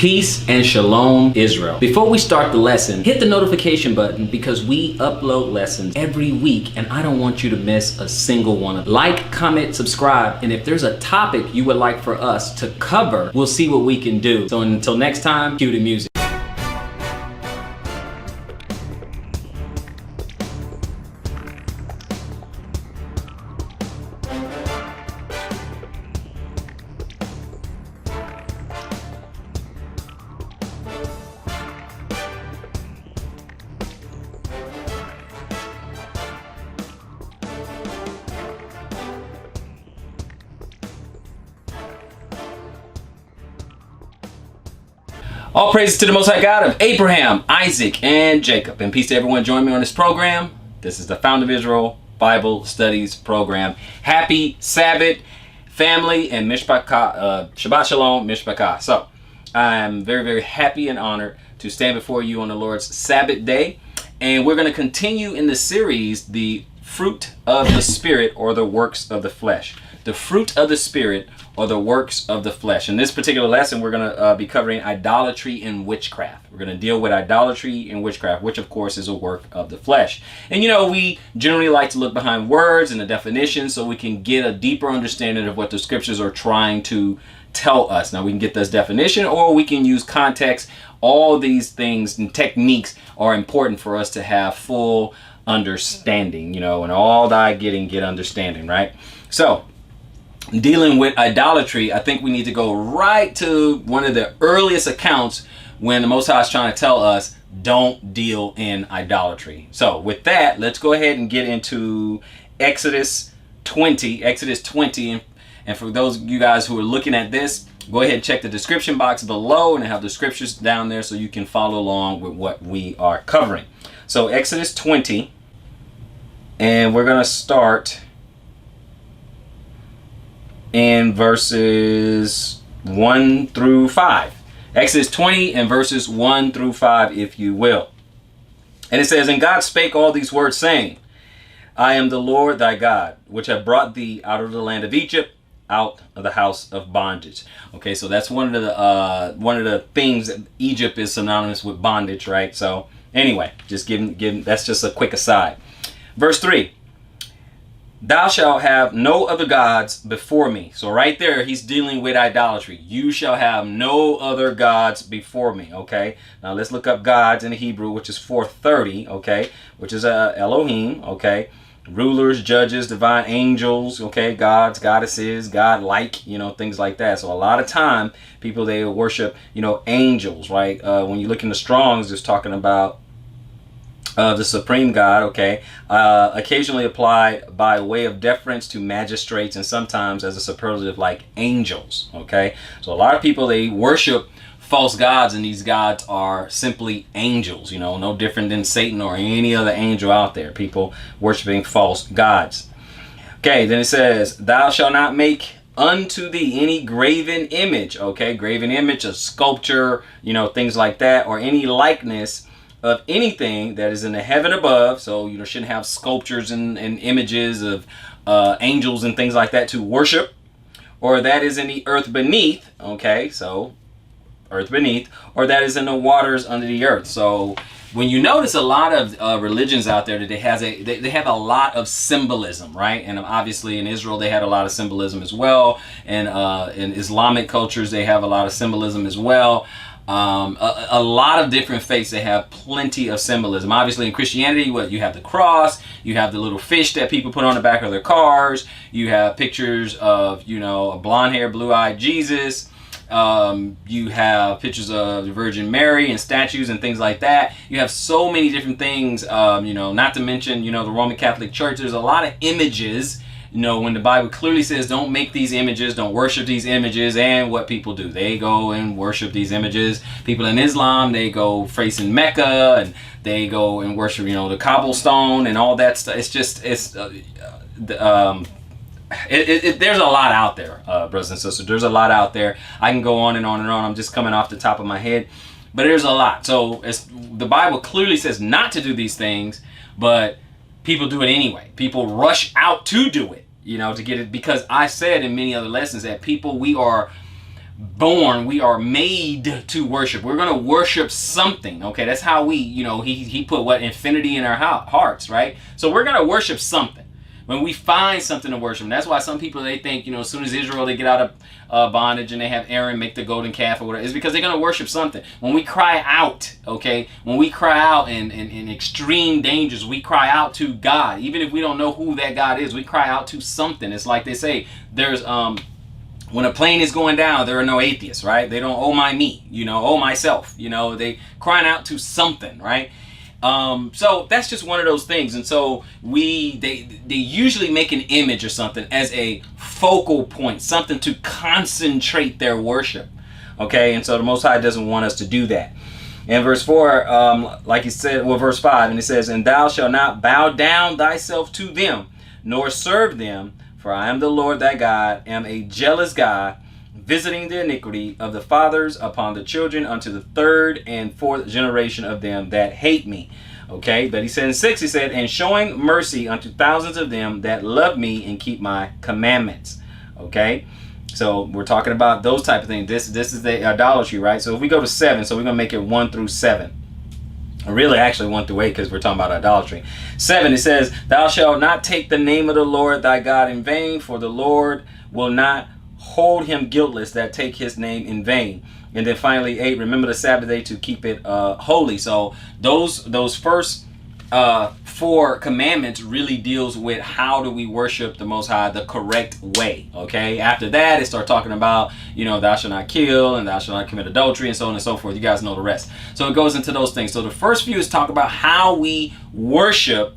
Peace and shalom, Israel. Before we start the lesson, hit the notification button because we upload lessons every week and I don't want you to miss a single one of them. Like, comment, subscribe, and if there's a topic you would like for us to cover, we'll see what we can do. So until next time, cue the music. All praises to the Most High God of Abraham, Isaac, and Jacob. And peace to everyone joining me on this program. This is the Found of Israel Bible Studies program. Happy Sabbath, family, and Mishpachah, Shabbat Shalom, Mishpachah. So, I'm very, very happy and honored to stand before you on the Lord's Sabbath day. And we're going to continue in the series, the fruit of the Spirit or the works of the flesh. The fruit of the Spirit or the works of the flesh. In this particular lesson, we're going to be covering idolatry and witchcraft. We're going to deal with idolatry and witchcraft, which of course is a work of the flesh. And you know, we generally like to look behind words and the definitions so we can get a deeper understanding of what the scriptures are trying to tell us. Now we can get this definition or we can use context. All these things and techniques are important for us to have full understanding, you know, and all thy getting, get understanding, right? So, dealing with idolatry, I think we need to go right to one of the earliest accounts when the Most High is trying to tell us, don't deal in idolatry. So with that, let's go ahead and get into Exodus 20. And for those of you guys who are looking at this, go ahead and check the description box below and I have the scriptures down there so you can follow along with what we are covering. So Exodus 20, and we're going to start in verses 1 through 5. Exodus 20 and verses 1 through 5, if you will. And it says, And God spake all these words, saying, I am the Lord thy God, which have brought thee out of the land of Egypt, out of the house of bondage. Okay, so that's one of the things that Egypt is synonymous with bondage, right? So anyway, just giving that's just a quick aside. Verse 3. Thou shalt have no other gods before me. So right there, he's dealing with idolatry. You shall have no other gods before me. Okay. Now let's look up gods in the Hebrew, which is 430. Okay. Which is Elohim. Okay. Rulers, judges, divine angels. Okay. Gods, goddesses, God-like, you know, things like that. So a lot of time people, they worship, you know, angels, right? When you look in the Strong's, it's talking about the supreme God, okay, occasionally applied by way of deference to magistrates and sometimes as a superlative like angels, okay. So a lot of people, they worship false gods and these gods are simply angels, you know, no different than Satan or any other angel out there, people worshiping false gods. Okay, then it says, Thou shalt not make unto thee any graven image, okay, graven image, a sculpture, you know, things like that, or any likeness of anything that is in the heaven above. So you shouldn't have sculptures and images of angels and things like that to worship, or that is in the earth beneath. Okay, so earth beneath, or that is in the waters under the earth. So when you notice a lot of religions out there, that they have a lot of symbolism, right? And obviously in Israel they had a lot of symbolism as well, and in Islamic cultures they have a lot of symbolism as well. A lot of different faiths, they have plenty of symbolism. Obviously in Christianity, you have the cross, you have the little fish that people put on the back of their cars, you have pictures of, you know, a blonde hair, blue-eyed Jesus, you have pictures of the Virgin Mary and statues and things like that. You have so many different things, you know, not to mention, you know, the Roman Catholic Church. There's a lot of images. You know, when the Bible clearly says don't make these images, don't worship these images, and what people do, they go and worship these images. People in Islam, they go facing Mecca and they go and worship, you know, the cobblestone and all that stuff. It's just, there's a lot out there, brothers and sisters. There's a lot out there. I can go on and on and on. I'm just coming off the top of my head, but there's a lot. So the Bible clearly says not to do these things, but people do it anyway. People rush out to do it, you know, to get it, because I said in many other lessons that people, we are born, we are made to worship. We're going to worship something. Okay, that's how we, he put what? Infinity in our hearts, right? So we're going to worship something. When we find something to worship, and that's why some people, they think, as soon as Israel, they get out of bondage and they have Aaron make the golden calf or whatever, it's because they're going to worship something. When we cry out, okay, when we cry out in extreme dangers, we cry out to God. Even if we don't know who that God is, we cry out to something. It's like they say, there's, when a plane is going down, there are no atheists, right? They don't, oh my me, oh myself, they crying out to something, right? So that's just one of those things. And so they usually make an image or something as a focal point, something to concentrate their worship. Okay. And so the Most High doesn't want us to do that. In verse 4, like he said, verse 5, and it says, and thou shalt not bow down thyself to them, nor serve them, for I am the Lord thy God, am a jealous God, visiting the iniquity of the fathers upon the children unto the third and fourth generation of them that hate me. Okay, but he said in 6, he said, and showing mercy unto thousands of them that love me and keep my commandments. Okay, so we're talking about those type of things. This is the idolatry, right? So if we go to 7, so we're going to make it 1 through 7. Really, actually 1 through 8, because we're talking about idolatry. 7, it says, thou shalt not take the name of the Lord thy God in vain, for the Lord will not hold him guiltless that take his name in vain. And then finally 8, remember the Sabbath day to keep it holy. So those first 4 commandments really deals with how do we worship the Most High the correct way. Okay, after that it starts talking about thou shalt not kill and thou shalt not commit adultery and so on and so forth. You guys know the rest. So it goes into those things. So the first few is talk about how we worship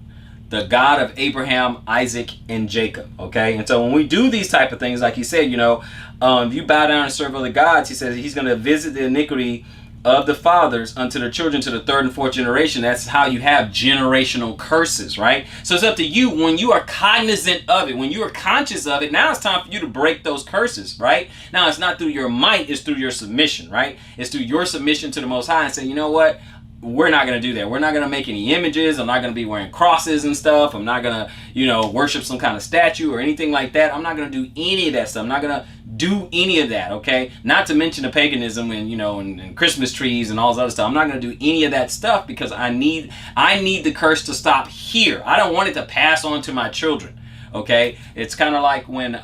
the God of Abraham, Isaac, and Jacob. Okay, and so when we do these type of things, like he said, if you bow down and serve other gods, he says he's going to visit the iniquity of the fathers unto the children to the third and fourth generation. That's how you have generational curses, right? So it's up to you when you are cognizant of it, when you are conscious of it. Now it's time for you to break those curses, right? Now it's not through your might, it's through your submission, right? It's through your submission to the Most High and say, you know what? We're not going to do that. We're not going to make any images. I'm not going to be wearing crosses and stuff. I'm not going to, worship some kind of statue or anything like that. I'm not going to do any of that stuff. I'm not going to do any of that, okay? Not to mention the paganism and, and Christmas trees and all this other stuff. I'm not going to do any of that stuff because I need the curse to stop here. I don't want it to pass on to my children, okay? It's kind of like when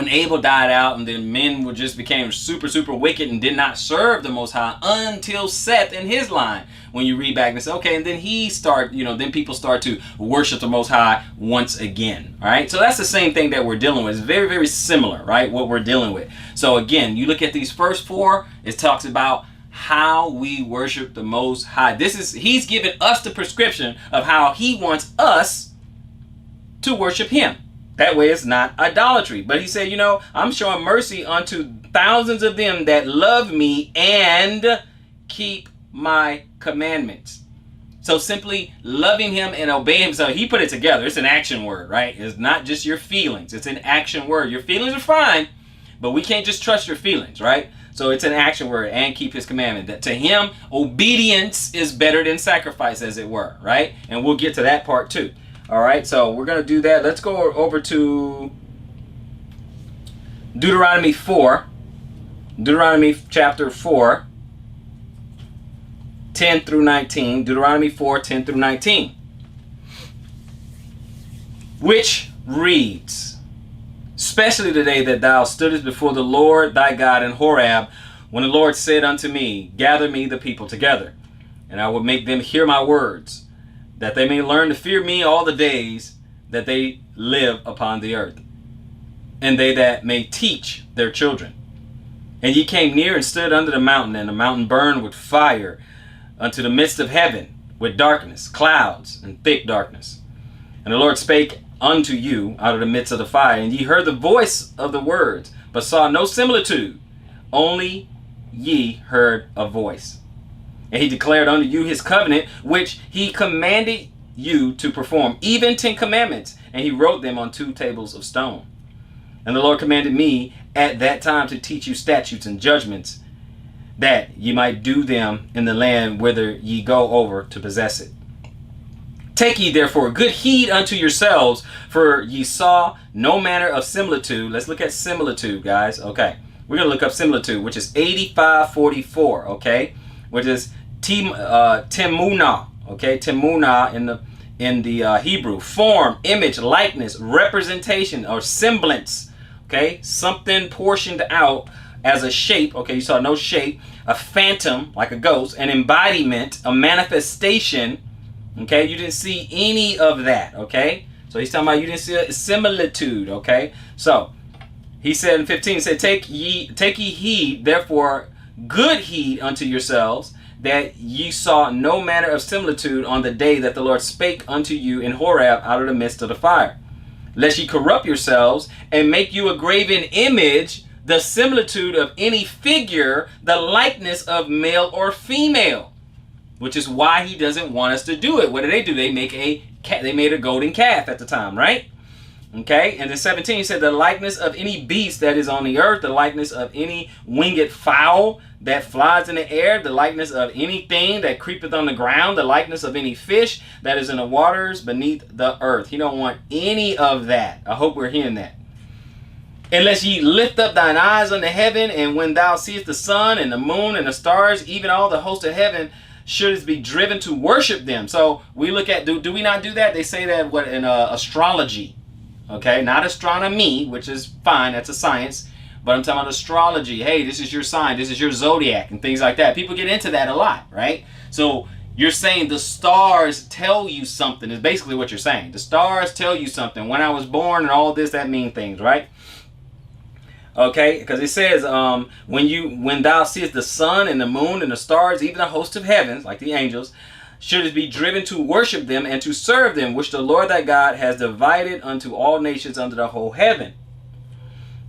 Abel died out and then men just became super, super wicked and did not serve the Most High until Seth in his line. When you read back and say, okay, and then then people start to worship the Most High once again, all right? So that's the same thing that we're dealing with. It's very, very similar, right, what we're dealing with. So again, you look at these first 4, it talks about how we worship the Most High. He's given us the prescription of how he wants us to worship him. That way it's not idolatry. But he said, I'm showing mercy unto thousands of them that love me and keep my commandments. So simply loving him and obeying him. So he put it together. It's an action word, right? It's not just your feelings. It's an action word. Your feelings are fine, but we can't just trust your feelings, right? So it's an action word, and keep his commandment. That to him, obedience is better than sacrifice, as it were, right? And we'll get to that part too. All right, so we're going to do that. Let's go over to Deuteronomy 4. Deuteronomy chapter 4, 10 through 19. Deuteronomy 4, 10 through 19. Which reads, especially the day that thou stoodest before the Lord thy God in Horeb, when the Lord said unto me, gather me the people together, and I will make them hear my words, that they may learn to fear me all the days that they live upon the earth, and they that may teach their children. And ye came near and stood under the mountain, and the mountain burned with fire unto the midst of heaven, with darkness, clouds, and thick darkness. And the Lord spake unto you out of the midst of the fire, and ye heard the voice of the words, but saw no similitude, only ye heard a voice. And he declared unto you his covenant, which he commanded you to perform, even 10 commandments, and he wrote them on 2 tables of stone. And the Lord commanded me at that time to teach you statutes and judgments, that ye might do them in the land whither ye go over to possess it. Take ye therefore good heed unto yourselves, for ye saw no manner of similitude. Let's look at similitude, guys. Okay. We're going to look up similitude, which is 8544, okay? Which is timuna, okay? Timuna in the Hebrew. Form, image, likeness, representation, or semblance, okay? Something portioned out as a shape, okay? You saw no shape. A phantom, like a ghost. An embodiment, a manifestation, okay? You didn't see any of that, okay? So he's talking about you didn't see a similitude, okay? So he said in 15, he said, take ye heed, therefore good heed unto yourselves, that ye saw no manner of similitude on the day that the Lord spake unto you in Horeb out of the midst of the fire. Lest ye corrupt yourselves and make you a graven image, the similitude of any figure, the likeness of male or female. Which is why he doesn't want us to do it. What do? They made a golden calf at the time, right? Okay, and then 17 he said, the likeness of any beast that is on the earth, the likeness of any winged fowl that flies in the air, the likeness of anything that creepeth on the ground, the likeness of any fish that is in the waters beneath the earth. He don't want any of that. I hope we're hearing that. Unless ye lift up thine eyes unto heaven, and when thou seest the sun and the moon and the stars, even all the host of heaven, shouldst be driven to worship them. So we look at, do we not do that? They say that in astrology. Okay, not astronomy, which is fine, that's a science, but I'm talking about astrology. Hey, this is your sign, this is your zodiac, and things like that. People get into that a lot, right? So you're saying the stars tell you something, is basically what you're saying. The stars tell you something. When I was born and all this, that mean things, right? Okay, because it says, when thou seest the sun and the moon and the stars, even the host of heavens, like the angels, should be driven to worship them and to serve them, which the Lord thy God has divided unto all nations under the whole heaven.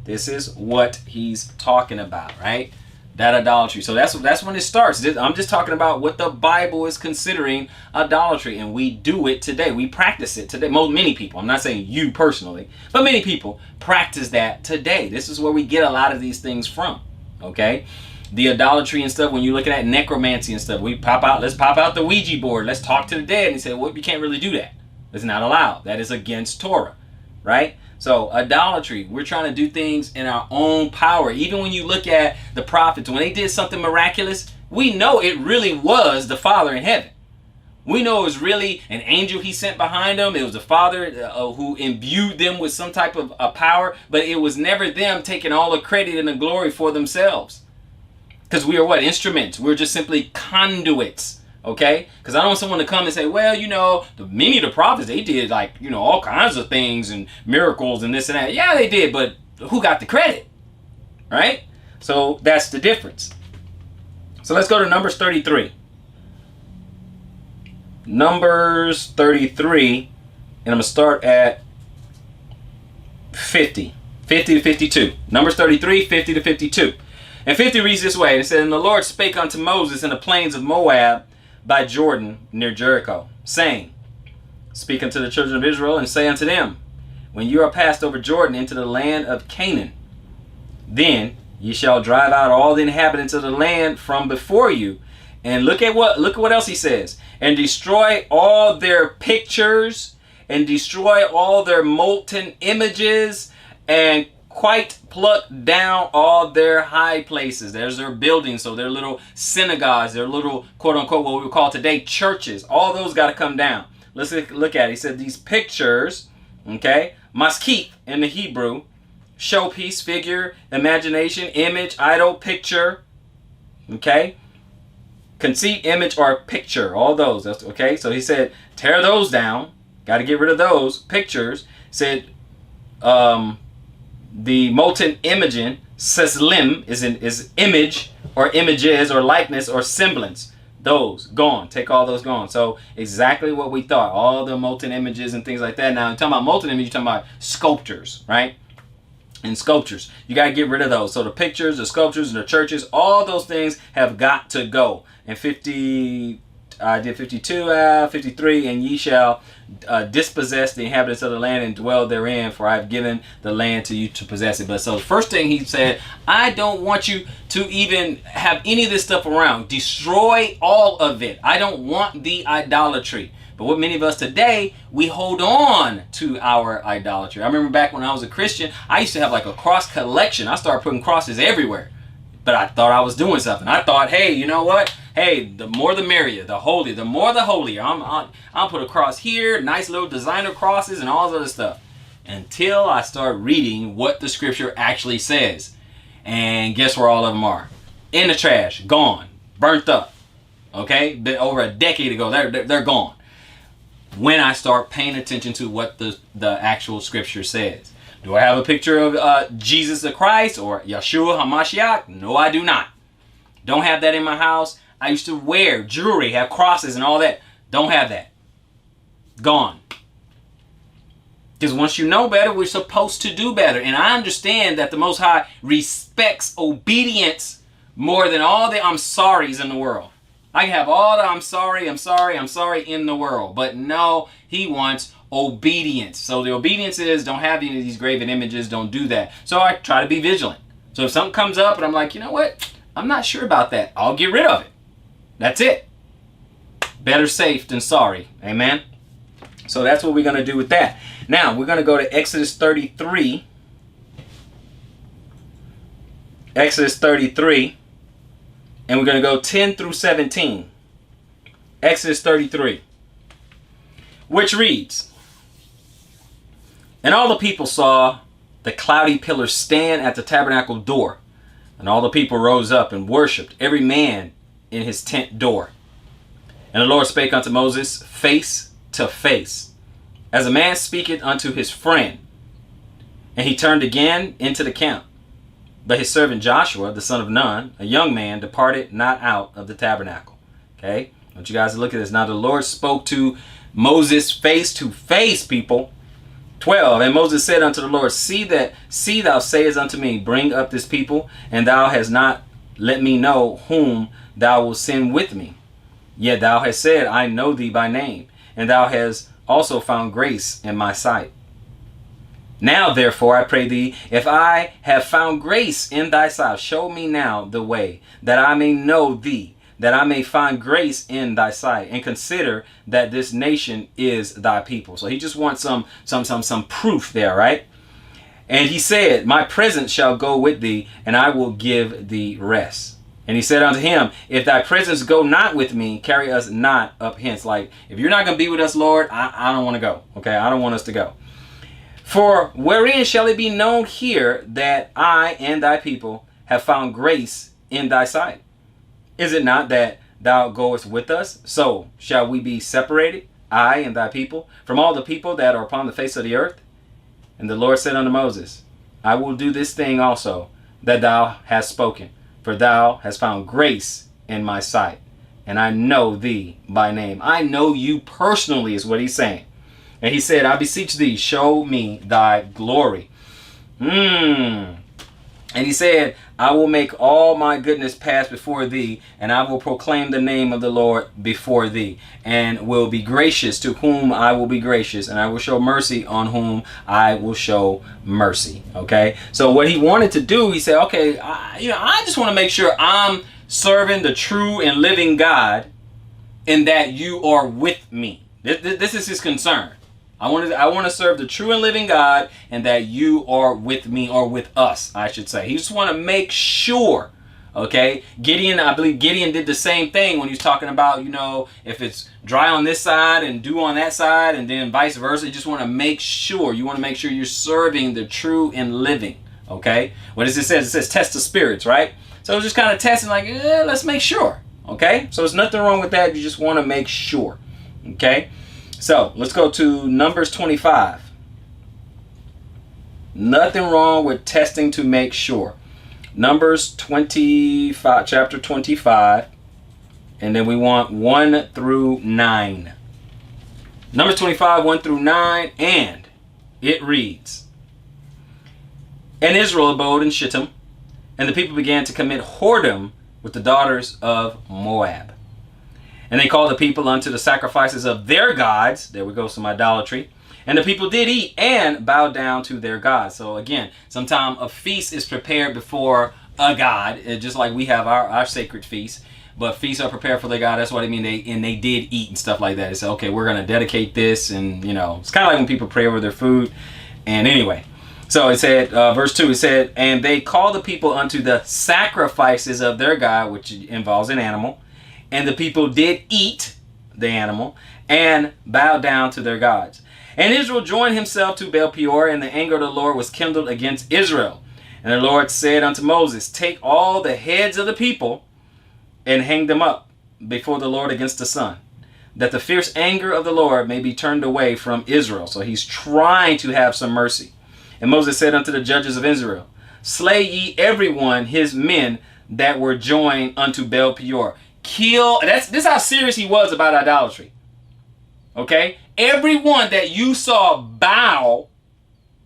This is what he's talking about, right? That idolatry. So that's when it starts. I'm just talking about what the Bible is considering idolatry, and we do it today. We practice it today. Many people, I'm not saying you personally, but many people practice that today. This is where we get a lot of these things from, okay? The idolatry and stuff, when you're looking at necromancy and stuff, let's pop out the Ouija board, let's talk to the dead, and he said, well, you can't really do that. It's not allowed. That is against Torah, right? So idolatry, we're trying to do things in our own power. Even when you look at the prophets, when they did something miraculous, we know it really was the Father in heaven. We know it was really an angel he sent behind them. It was the Father who imbued them with some type of power, but it was never them taking all the credit and the glory for themselves. Because we are what? Instruments. We're just simply conduits. Okay? Because I don't want someone to come and say, well, many of the prophets, they did all kinds of things and miracles and this and that. Yeah, they did, but who got the credit? Right? So that's the difference. So let's go to Numbers 33. Numbers 33, and I'm going to start at 50 to 52. Numbers 33, 50 to 52. And 50 reads this way. It said, and the Lord spake unto Moses in the plains of Moab by Jordan near Jericho, saying, speak unto the children of Israel, and say unto them, when you are passed over Jordan into the land of Canaan, then ye shall drive out all the inhabitants of the land from before you. And look at what else he says. And destroy all their pictures, and destroy all their molten images, and quite pluck down all their high places. There's their buildings, so their little synagogues, their little quote unquote what we would call today churches. All those got to come down. Let's look at it. He said these pictures, okay, maskith in the Hebrew, showpiece, figure, imagination, image, idol, picture, okay, conceit, image, or picture. All those. That's okay. So he said tear those down. Got to get rid of those pictures. Said the molten imaging, seslim, is image or images or likeness or semblance. Those gone. Take all those gone. So exactly what we thought. All the molten images and things like that. Now, you're talking about molten images, you're talking about sculptures, right? And sculptures. You got to get rid of those. So the pictures, the sculptures, and the churches, all those things have got to go. And 50, I did 52, 53, and ye shall dispossess the inhabitants of the land and dwell therein, for I have given the land to you to possess it. But so the first thing he said, I don't want you to even have any of this stuff around. Destroy all of it. I don't want the idolatry. But what many of us today, we hold on to our idolatry. I remember back when I was a Christian, I used to have like a cross collection. I started putting crosses everywhere. But I thought I was doing something. I thought, hey, you know what? Hey, the more the merrier, the holier, the more the holier. I'll put a cross here, nice little designer crosses and all this other stuff. Until I start reading what the scripture actually says. And guess where all of them are? In the trash, gone, burnt up. Okay? Over a decade ago, they're gone. When I start paying attention to what the actual scripture says. Do I have a picture of Jesus the Christ or Yeshua HaMashiach? No, I do not. Don't have that in my house. I used to wear jewelry, have crosses and all that. Don't have that. Gone. Because once you know better, we're supposed to do better. And I understand that the Most High respects obedience more than all the I'm sorries in the world. I can have all the I'm sorry in the world. But no, he wants obedience. So the obedience is don't have any of these graven images. Don't do that. So I try to be vigilant. So if something comes up and I'm like, you know what? I'm not sure about that. I'll get rid of it. That's it. Better safe than sorry. Amen. So that's what we're going to do with that. Now we're going to go to Exodus 33. Exodus 33. And we're going to go 10 through 17. Exodus 33. Which reads, and all the people saw the cloudy pillar stand at the tabernacle door. And all the people rose up and worshipped, every man in his tent door. And the Lord spake unto Moses face to face, as a man speaketh unto his friend. And he turned again into the camp. But his servant Joshua, the son of Nun, a young man, departed not out of the tabernacle. Okay? I want you guys to look at this. Now the Lord spoke to Moses face to face, people. 12. And Moses said unto the Lord, See thou sayest unto me, bring up this people, and thou hast not let me know whom thou wilt send with me. Yet thou hast said, I know thee by name, and thou hast also found grace in my sight. Now therefore I pray thee, if I have found grace in thy sight, show me now the way, that I may know thee, that I may find grace in thy sight, and consider that this nation is thy people. So he just wants some proof there, right? And he said, my presence shall go with thee, and I will give thee rest. And he said unto him, if thy presence go not with me, carry us not up hence. Like, if you're not going to be with us, Lord, I don't want to go. Okay, I don't want us to go. For wherein shall it be known here that I and thy people have found grace in thy sight? Is it not that thou goest with us? So shall we be separated, I and thy people, from all the people that are upon the face of the earth? And the Lord said unto Moses, I will do this thing also that thou hast spoken, for thou hast found grace in my sight, and I know thee by name. I know you personally is what he's saying. And he said, I beseech thee, show me thy glory. And he said, I will make all my goodness pass before thee, and I will proclaim the name of the Lord before thee, and will be gracious to whom I will be gracious, and I will show mercy on whom I will show mercy. Okay, so what he wanted to do, he said, okay, I just want to make sure I'm serving the true and living God, and that you are with me. This is his concern. I want to serve the true and living God, and that you are with me, or with us, I should say. He just want to make sure, okay? I believe Gideon did the same thing when he was talking about, if it's dry on this side and dew on that side, and then vice versa. You just want to make sure. You want to make sure you're serving the true and living, okay? What does it say? It says test the spirits, right? So it's just kind of testing, like, let's make sure, okay? So there's nothing wrong with that. You just want to make sure, okay? So let's go to Numbers 25. Nothing wrong with testing to make sure. Numbers 25, chapter 25. And then we want 1 through 9. Numbers 25, 1 through 9. And it reads, And Israel abode in Shittim, and the people began to commit whoredom with the daughters of Moab. And they called the people unto the sacrifices of their gods. There we go, some idolatry. And the people did eat and bow down to their gods. So again, sometimes a feast is prepared before a god, just like we have our sacred feasts. But feasts are prepared for the God. That's what I mean. They did eat and stuff like that. They said, okay, we're going to dedicate this. And, it's kind of like when people pray over their food. And anyway, so it said, verse 2, it said, and they called the people unto the sacrifices of their God, which involves an animal. And the people did eat the animal and bow down to their gods. And Israel joined himself to Baal Peor, and the anger of the Lord was kindled against Israel. And the Lord said unto Moses, take all the heads of the people and hang them up before the Lord against the sun, that the fierce anger of the Lord may be turned away from Israel. So he's trying to have some mercy. And Moses said unto the judges of Israel, slay ye everyone his men that were joined unto Baal Peor. Kill. This is how serious he was about idolatry. Okay? Everyone that you saw bow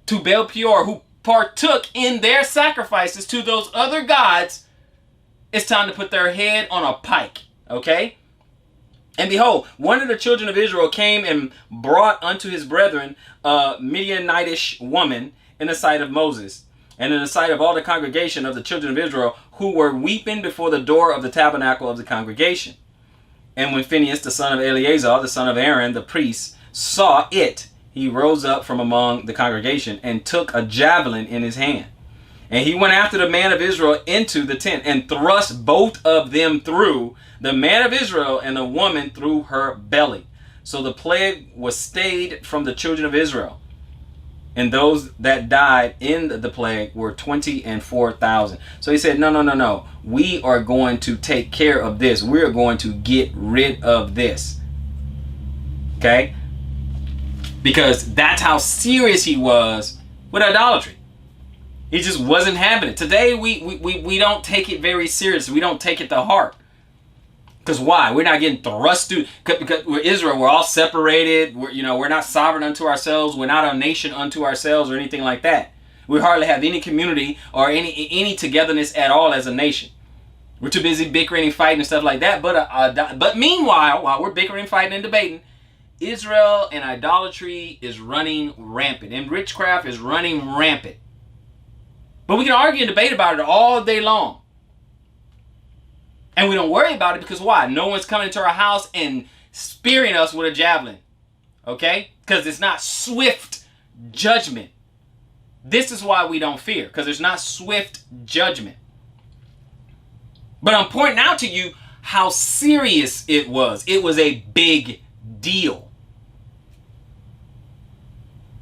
to Baal Peor, who partook in their sacrifices to those other gods, it's time to put their head on a pike. Okay? And behold, one of the children of Israel came and brought unto his brethren a Midianitish woman in the sight of Moses, and in the sight of all the congregation of the children of Israel, who were weeping before the door of the tabernacle of the congregation. And when Phinehas, the son of Eleazar, the son of Aaron, the priest, saw it, he rose up from among the congregation and took a javelin in his hand. And he went after the man of Israel into the tent and thrust both of them through, the man of Israel and the woman through her belly. So the plague was stayed from the children of Israel. And those that died in the plague were 24,000. So he said, no. We are going to take care of this. We're going to get rid of this. Okay? Because that's how serious he was with idolatry. He just wasn't having it. Today, we don't take it very seriously. We don't take it to heart. Because why? We're not getting thrust through. Because we're Israel. We're all separated. We're not sovereign unto ourselves. We're not a nation unto ourselves or anything like that. We hardly have any community or any togetherness at all as a nation. We're too busy bickering and fighting and stuff like that. But meanwhile, while we're bickering, fighting, and debating, Israel and idolatry is running rampant. And witchcraft is running rampant. But we can argue and debate about it all day long. And we don't worry about it because why? No one's coming into our house and spearing us with a javelin. Okay? Because it's not swift judgment. This is why we don't fear. Because there's not swift judgment. But I'm pointing out to you how serious it was. It was a big deal.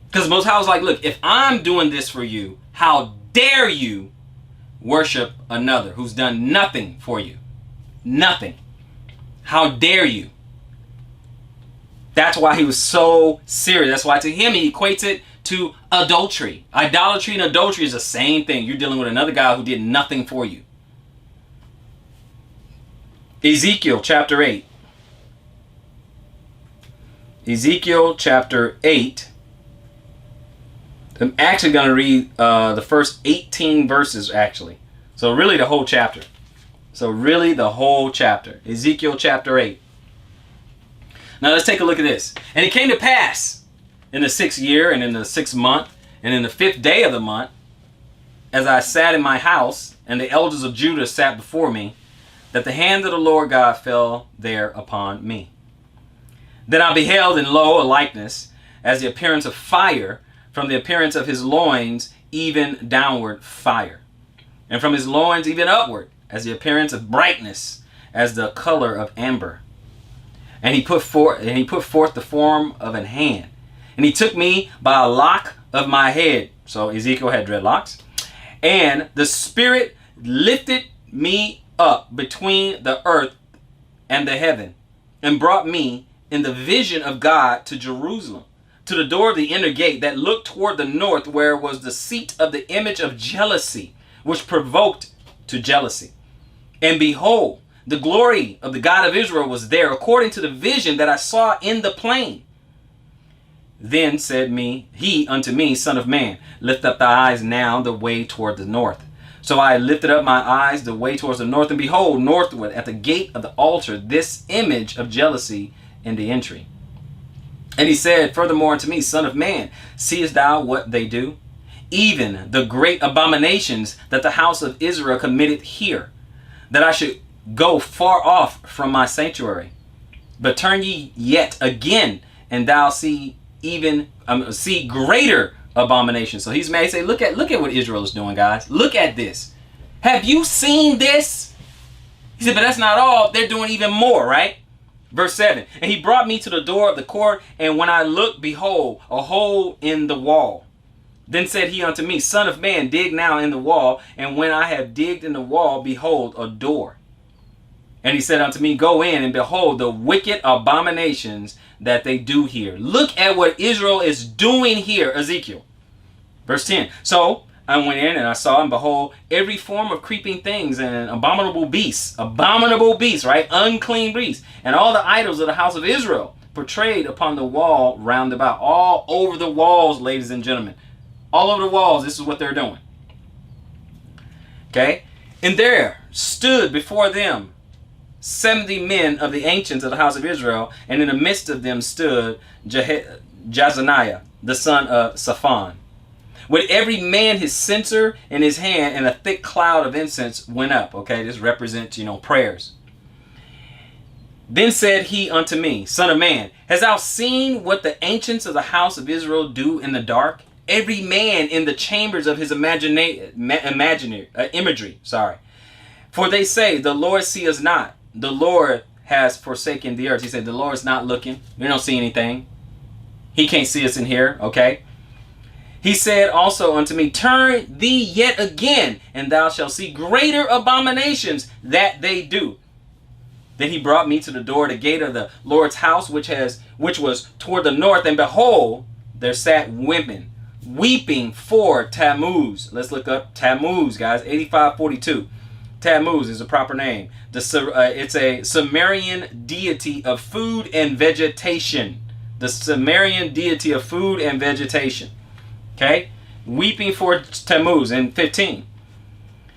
Because Most High was like, look, if I'm doing this for you, how dare you worship another who's done nothing for you? Nothing. How dare you? That's why he was so serious. That's why to him he equates it to adultery. Idolatry and adultery is the same thing. You're dealing with another guy who did nothing for you. Ezekiel chapter 8. Ezekiel chapter 8. I'm actually going to read the first 18 verses actually. So really the whole chapter. Ezekiel chapter 8. Now let's take a look at this. And it came to pass in the 6th year and in the 6th month and in the 5th day of the month, as I sat in my house and the elders of Judah sat before me, that the hand of the Lord God fell there upon me. Then I beheld, and lo, a likeness, as the appearance of fire, from the appearance of his loins, even downward fire. And from his loins, even upward, as the appearance of brightness, as the color of amber. And he put forth the form of an hand. And he took me by a lock of my head. So Ezekiel had dreadlocks. And the Spirit lifted me up between the earth and the heaven, and brought me in the vision of God to Jerusalem, to the door of the inner gate that looked toward the north, where was the seat of the image of jealousy, which provoked to jealousy. And behold, the glory of the God of Israel was there, according to the vision that I saw in the plain. Then said he unto me, Son of man, lift up thy eyes now the way toward the north. So I lifted up my eyes the way towards the north, and behold, northward at the gate of the altar, this image of jealousy in the entry. And he said furthermore unto me, Son of man, seest thou what they do? even the great abominations that the house of Israel committed here, that I should go far off from my sanctuary. But turn ye yet again, and thou see greater abominations. So he's made say, look at what Israel is doing, guys. Look at this. Have you seen this? He said, but that's not all. They're doing even more, right? Verse 7. And he brought me to the door of the court, and when I looked, behold, a hole in the wall. Then said he unto me, Son of man, dig now in the wall. And when I have digged in the wall, behold, a door. And he said unto me, Go in, and behold the wicked abominations that they do here. Look at what Israel is doing here, Ezekiel. Verse 10. So I went in, and I saw, and behold, every form of creeping things and abominable beasts, right? Unclean beasts, and all the idols of the house of Israel portrayed upon the wall round about. All over the walls, ladies and gentlemen. All over the walls, this is what they're doing. Okay? And there stood before them 70 men of the ancients of the house of Israel, and in the midst of them stood Jazaniah, the son of Shaphan, with every man his censer in his hand, and a thick cloud of incense went up. Okay, this represents, prayers. Then said he unto me, Son of man, hast thou seen what the ancients of the house of Israel do in the dark? Every man in the chambers of his imagery. For they say, the Lord see us not. The Lord has forsaken the earth. He said, the Lord's not looking. We don't see anything. He can't see us in here, okay? He said also unto me, Turn thee yet again, and thou shalt see greater abominations that they do. Then he brought me to the door of the gate of the Lord's house, which was toward the north, and behold, there sat women weeping for Tammuz. Let's look up Tammuz, guys. 8542. Tammuz is a proper name. It's a Sumerian deity of food and vegetation. The Sumerian deity of food and vegetation. Okay? Weeping for Tammuz. In 15.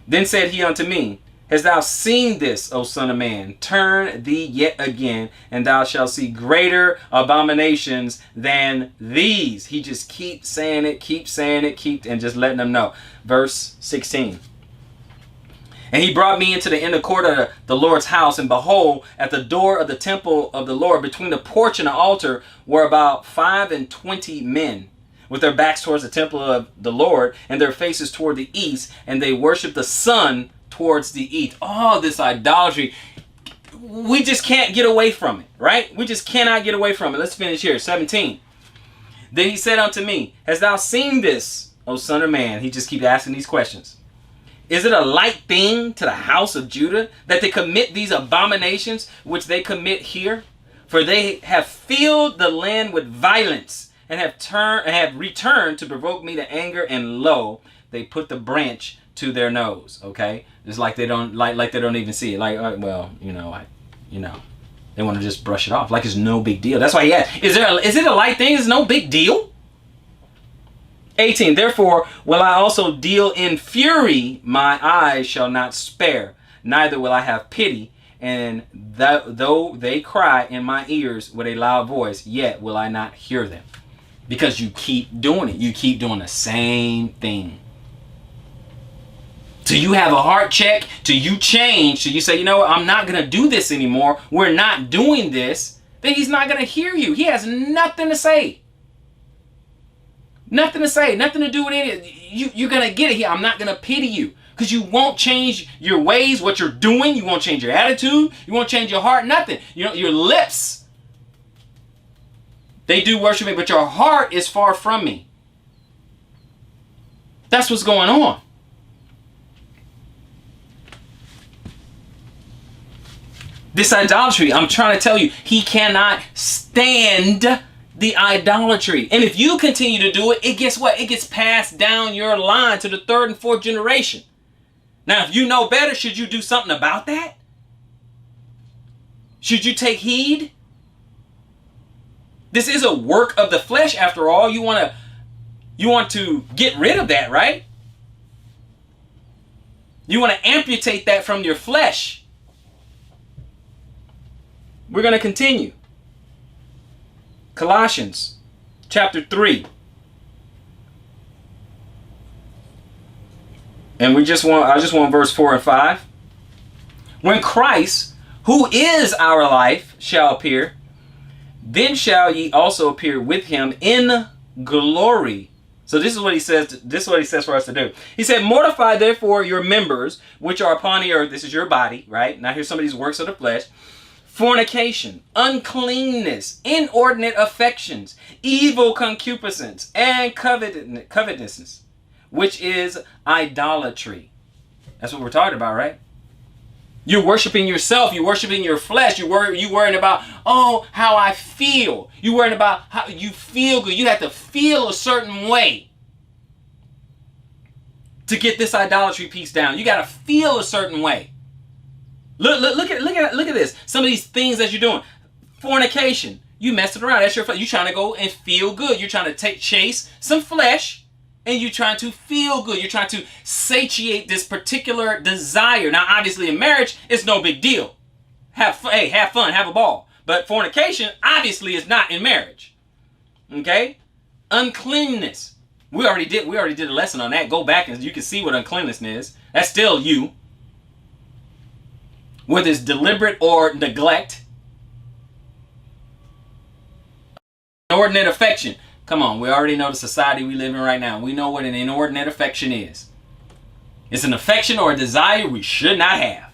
Then said he unto me, Hast thou seen this, O son of man? Turn thee yet again, and thou shalt see greater abominations than these. He just keeps saying it, and just letting them know. Verse 16. And he brought me into the inner court of the Lord's house, and behold, at the door of the temple of the Lord, between the porch and the altar, were about 25 men, with their backs towards the temple of the Lord, and their faces toward the east, and they worshiped the sun towards the east. Oh, this idolatry. We just can't get away from it, right? We just cannot get away from it. Let's finish here. 17. Then he said unto me, Hast thou seen this, O son of man? He just keeps asking these questions. Is it a light thing to the house of Judah that they commit these abominations which they commit here? For they have filled the land with violence, and have returned to provoke me to anger, and lo, they put the branch to their nose. Okay, it's like they don't like they don't even see it. Like, they want to just brush it off like it's no big deal. That's why he asked, is it a light thing? It's no big deal. 18. Therefore will I also deal in fury, my eyes shall not spare, neither will I have pity. And though they cry in my ears with a loud voice, yet will I not hear them. Because you keep doing it. You keep doing the same thing. Till you have a heart check, till you change, till you say, you know what, I'm not going to do this anymore. We're not doing this. Then he's not going to hear you. He has nothing to say. Nothing to say. Nothing to do with any. You're going to get it here. I'm not going to pity you. Because you won't change your ways, what you're doing. You won't change your attitude. You won't change your heart. Nothing. Your lips, they do worship me, but your heart is far from me. That's what's going on. This idolatry, I'm trying to tell you, he cannot stand the idolatry. And if you continue to do it, it gets what? It gets passed down your line to the third and fourth generation. Now, if you know better, should you do something about that? Should you take heed? This is a work of the flesh, after all. You want to get rid of that, right? You want to amputate that from your flesh. We're going to continue. Colossians chapter 3. And I just want verse 4 and 5. When Christ, who is our life, shall appear, then shall ye also appear with him in glory. So this is what he says. This is what he says for us to do. He said, mortify therefore your members which are upon the earth. This is your body, right? Now here's some of these works of the flesh. Fornication, uncleanness, inordinate affections, evil concupiscence, and covetousness, which is idolatry. That's what we're talking about, right? You're worshiping yourself. You're worshiping your flesh. You worrying about, oh, how I feel. You worrying about how you feel good. You have to feel a certain way to get this idolatry piece down. You got to feel a certain way. Look at this. Some of these things that you're doing. Fornication. You messing around. That's your flesh. You're trying to go and feel good. You're trying to chase some flesh. And you're trying to feel good. You're trying to satiate this particular desire. Now, obviously, in marriage, it's no big deal. Have fun, have a ball. But fornication, obviously, is not in marriage. Okay? Uncleanness. We already did a lesson on that. Go back and you can see what uncleanness is. That's still you. Whether it's deliberate or neglect. Inordinate affection. Come on, we already know the society we live in right now. We know what an inordinate affection is. It's an affection or a desire we should not have.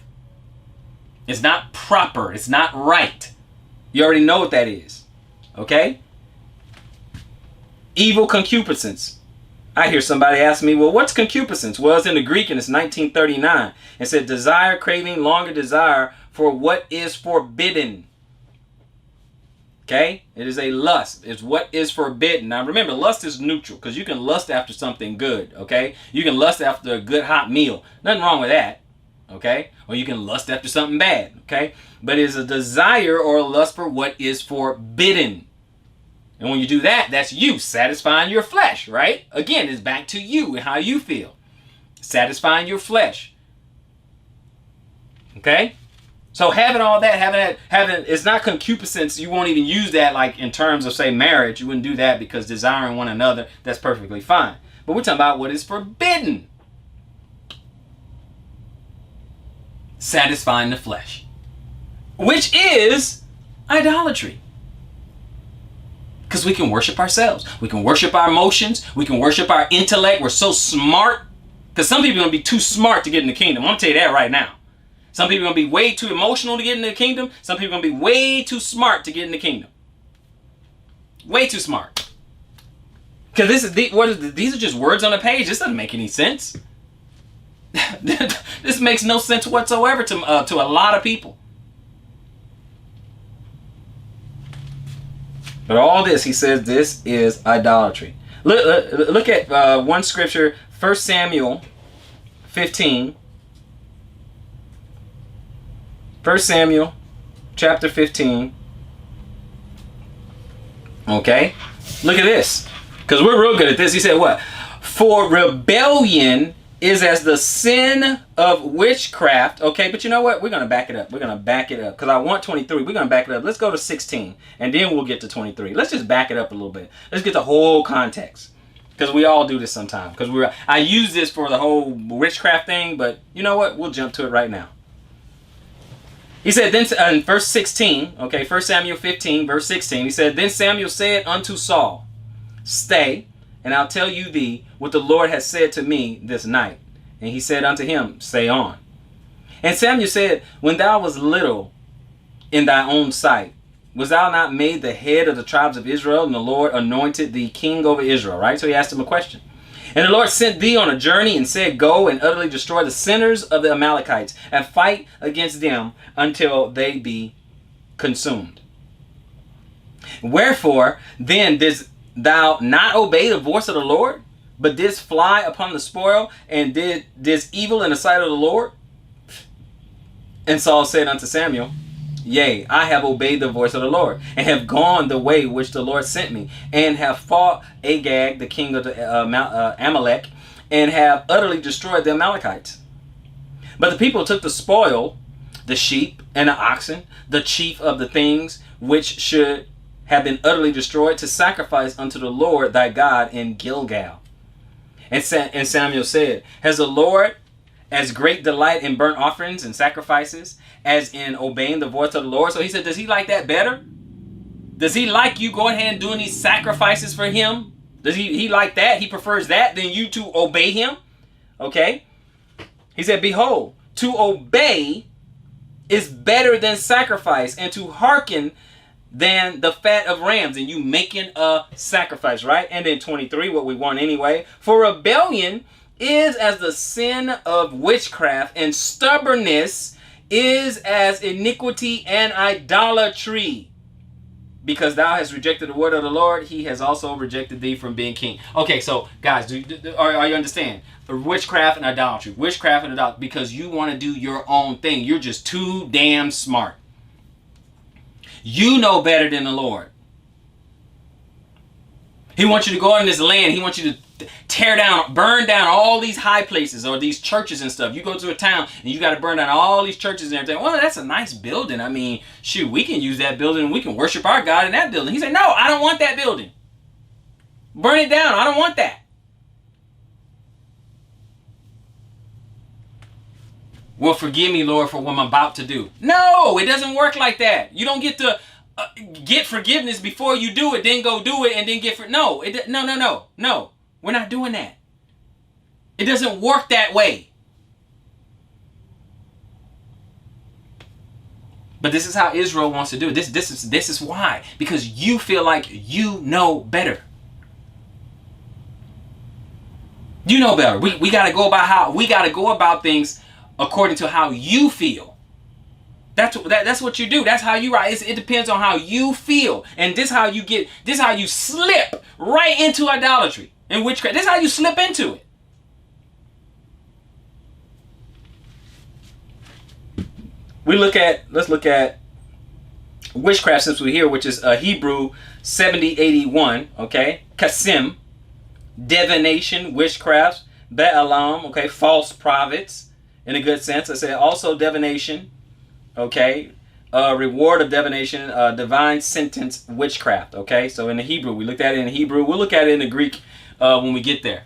It's not proper. It's not right. You already know what that is. Okay? Evil concupiscence. I hear somebody ask me, well, what's concupiscence? Well, it's in the Greek and it's 1939. It said desire, craving, longer desire for what is forbidden. Okay? It is a lust. It's what is forbidden. Now remember, lust is neutral because you can lust after something good. Okay? You can lust after a good hot meal. Nothing wrong with that. Okay? Or you can lust after something bad. Okay? But it is a desire or a lust for what is forbidden. And when you do that, that's you satisfying your flesh, right? Again, it's back to you and how you feel. Satisfying your flesh. Okay? So having all that, having it's not concupiscence. You won't even use that like in terms of say marriage. You wouldn't do that because desiring one another, that's perfectly fine. But we're talking about what is forbidden. Satisfying the flesh. Which is idolatry. Because we can worship ourselves. We can worship our emotions. We can worship our intellect. We're so smart. Because some people are going to be too smart to get in the kingdom. I'm going to tell you that right now. Some people are going to be way too emotional to get in the kingdom. Some people are going to be way too smart to get in the kingdom. Way too smart. Because these are just words on a page. This doesn't make any sense. This makes no sense whatsoever to a lot of people. But all this, he says, this is idolatry. Look at one scripture, 1 Samuel 15. 1 Samuel chapter 15. Okay? Look at this. Because we're real good at this. He said what? For rebellion is as the sin of witchcraft. Okay, but you know what? We're going to back it up. We're going to back it up. Because I want 23. We're going to back it up. Let's go to 16. And then we'll get to 23. Let's just back it up a little bit. Let's get the whole context. Because we all do this sometimes. Because I use this for the whole witchcraft thing. But you know what? We'll jump to it right now. He said, then in verse 16, okay, 1 Samuel 15, verse 16, he said, then Samuel said unto Saul, stay, and I'll tell you thee what the Lord has said to me this night. And he said unto him, stay on. And Samuel said, when thou wast little in thy own sight, was thou not made the head of the tribes of Israel, and the Lord anointed thee king over Israel, right? So he asked him a question. And the Lord sent thee on a journey and said, go and utterly destroy the sinners of the Amalekites and fight against them until they be consumed. Wherefore then didst thou not obey the voice of the Lord, but didst fly upon the spoil and did this evil in the sight of the Lord? And Saul said unto Samuel, yea, I have obeyed the voice of the Lord, and have gone the way which the Lord sent me, and have fought Agag, the king of the Amalek, and have utterly destroyed the Amalekites. But the people took the spoil, the sheep and the oxen, the chief of the things which should have been utterly destroyed, to sacrifice unto the Lord thy God in Gilgal. And Samuel said, has the Lord as great delight in burnt offerings and sacrifices as in obeying the voice of the Lord? So he said, does he like that better? Does he like you going ahead and doing these sacrifices for him? Does he like that? He prefers that than you to obey him? Okay. He said, behold, to obey is better than sacrifice, and to hearken than the fat of rams. And you making a sacrifice, right? And then 23, what we want anyway. For rebellion is as the sin of witchcraft, and stubbornness is as iniquity and idolatry. Because thou hast rejected the word of the Lord, he has also rejected thee from being king. Okay, so guys, are you understand? Witchcraft and idolatry. Witchcraft and idolatry. Because you want to do your own thing. You're just too damn smart. You know better than the Lord. He wants you to go in this land. He wants you to tear down, burn down all these high places or these churches and stuff. You go to a town and you got to burn down all these churches and everything. Well, that's a nice building. I mean, shoot, we can use that building and we can worship our God in that building. He said, no, I don't want that building. Burn it down. I don't want that. Well, forgive me, Lord, for what I'm about to do. No, it doesn't work like that. You don't get to get forgiveness before you do it, then go do it, and then get no. No. We're not doing that. It doesn't work that way. But this is how Israel wants to do it. This is why. Because you feel like you know better. You know better. We got to go about things according to how you feel. That's what you do. That's how you write. It depends on how you feel. And this how you slip right into idolatry and witchcraft. This is how you slip into it. Let's look at witchcraft since we're here, which is Hebrew 7081, okay? Kasim, divination, witchcraft, Baalam, okay, false prophets, in a good sense. I said also divination, okay, reward of divination, divine sentence, witchcraft, okay? So in the Hebrew, we looked at it in Hebrew. We'll look at it in the Greek when we get there.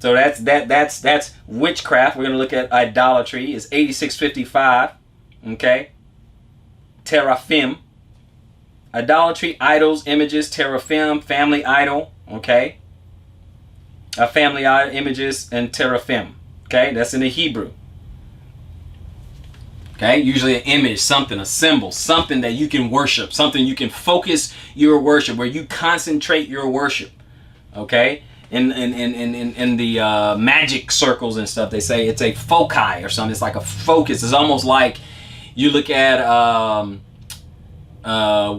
So that's witchcraft. We're going to look at idolatry. It's 8655, okay? Teraphim. Idolatry, idols, images, teraphim, family idol, okay? Family idol, images, and teraphim, okay? That's in the Hebrew. Okay, usually an image, something, a symbol, something that you can worship, something you can focus your worship, where you concentrate your worship. Okay, in the magic circles and stuff, they say it's a foci or something. It's like a focus. It's almost like you look at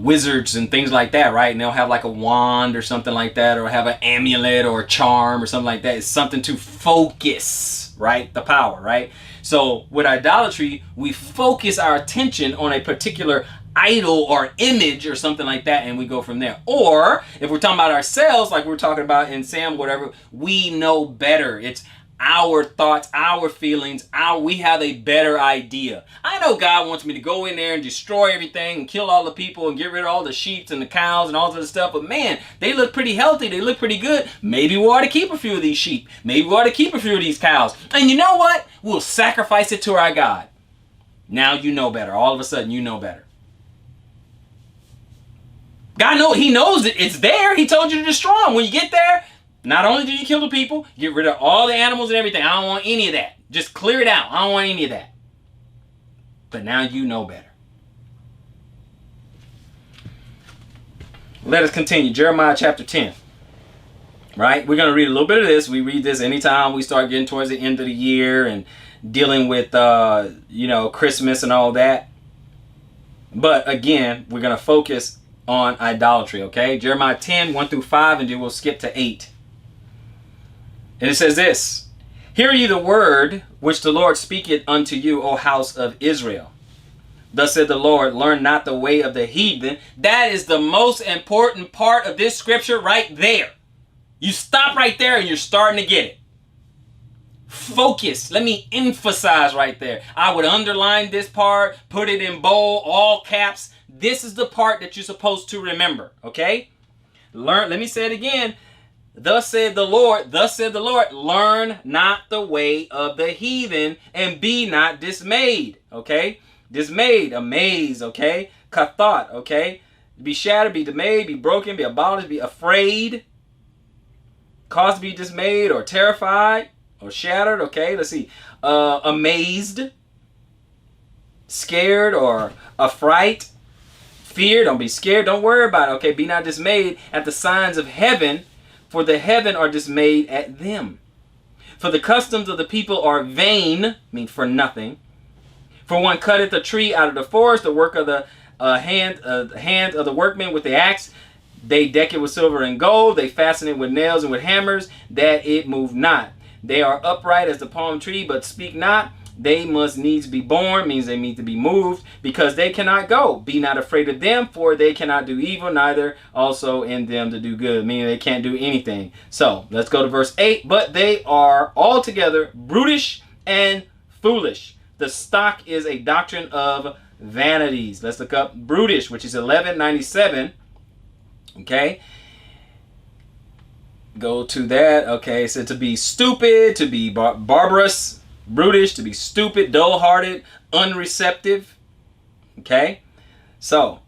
wizards and things like that, right? And they'll have like a wand or something like that, or have an amulet or a charm or something like that. It's something to focus, right? The power, right? So with idolatry, we focus our attention on a particular idol or image or something like that, and we go from there. Or if we're talking about ourselves, like we're talking about in Sam, whatever, we know better. It's our thoughts, our feelings, we have a better idea. I know God wants me to go in there and destroy everything and kill all the people and get rid of all the sheep and the cows and all that stuff, but man, they look pretty healthy, they look pretty good. Maybe we ought to keep a few of these sheep. Maybe we ought to keep a few of these cows. And you know what? We'll sacrifice it to our God. Now you know better. All of a sudden you know better. God He knows that it's there. He told you to destroy them. When you get there, not only do you kill the people, get rid of all the animals and everything. I don't want any of that. Just clear it out. I don't want any of that. But now you know better. Let us continue. Jeremiah chapter 10. Right? We're going to read a little bit of this. We read this anytime we start getting towards the end of the year and dealing with, Christmas and all that. But again, we're going to focus on idolatry, okay? Jeremiah 10, 1 through 5, and then we'll skip to 8. And it says this: Hear ye the word which the Lord speaketh unto you, O house of Israel. Thus said the Lord, learn not the way of the heathen. That is the most important part of this scripture right there. You stop right there and you're starting to get it. Focus. Let me emphasize right there. I would underline this part, put it in bold, all caps. This is the part that you're supposed to remember, okay? Let me say it again. thus said the Lord, learn not the way of the heathen, and be not dismayed. Okay? Dismayed, amazed, okay? Kathot, okay? Be shattered, be dismayed, be broken, be abolished, be afraid. Cause to be dismayed or terrified or shattered, okay? Let's see. Amazed, scared or affright. Fear, don't be scared, don't worry about it, okay? Be not dismayed at the signs of heaven, for the heaven are dismayed at them. For the customs of the people are vain, mean for nothing. For one cutteth a tree out of the forest, the work of the hand of the workmen with the axe. They deck it with silver and gold, they fasten it with nails and with hammers, that it move not. They are upright as the palm tree, but speak not. They must needs be born, means they need to be moved, because they cannot go. Be not afraid of them, for they cannot do evil, neither also in them to do good, meaning they can't do anything. So, let's go to verse 8. But they are altogether brutish and foolish. The stock is a doctrine of vanities. Let's look up brutish, which is 1197. Okay. Go to that. Okay, so to be stupid, to be barbarous, brutish, to be stupid, dull-hearted, unreceptive. Okay, so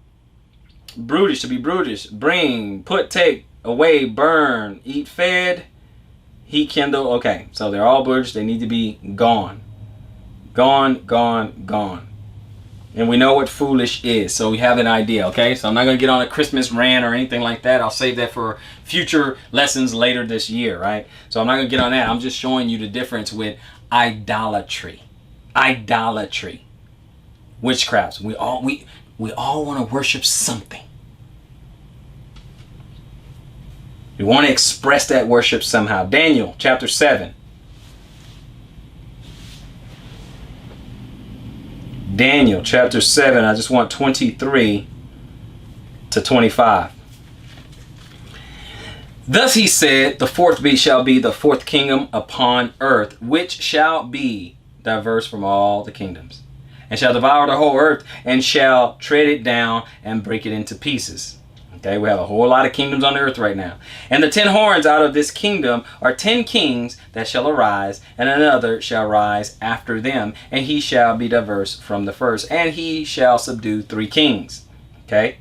brutish, to be brutish, bring, put, take, away, burn, eat, fed, heat, kindle. Okay, so they're all brutish. They need to be gone, gone, gone, gone. And we know what foolish is, so we have an idea. Okay, so I'm not going to get on a Christmas rant or anything like that. I'll save that for future lessons later this year, right? So I'm not going to get on that. I'm just showing you the difference with idolatry. Idolatry. Witchcraft. We all want to worship something. We want to express that worship somehow. Daniel chapter 7. Daniel chapter 7. I just want 23 to 25. Thus he said, the fourth beast shall be the fourth kingdom upon earth, which shall be diverse from all the kingdoms, and shall devour the whole earth, and shall tread it down and break it into pieces. Okay, we have a whole lot of kingdoms on the earth right now. And the 10 horns out of this kingdom are 10 kings that shall arise, and another shall rise after them, and he shall be diverse from the first, and he shall subdue 3 kings. Okay.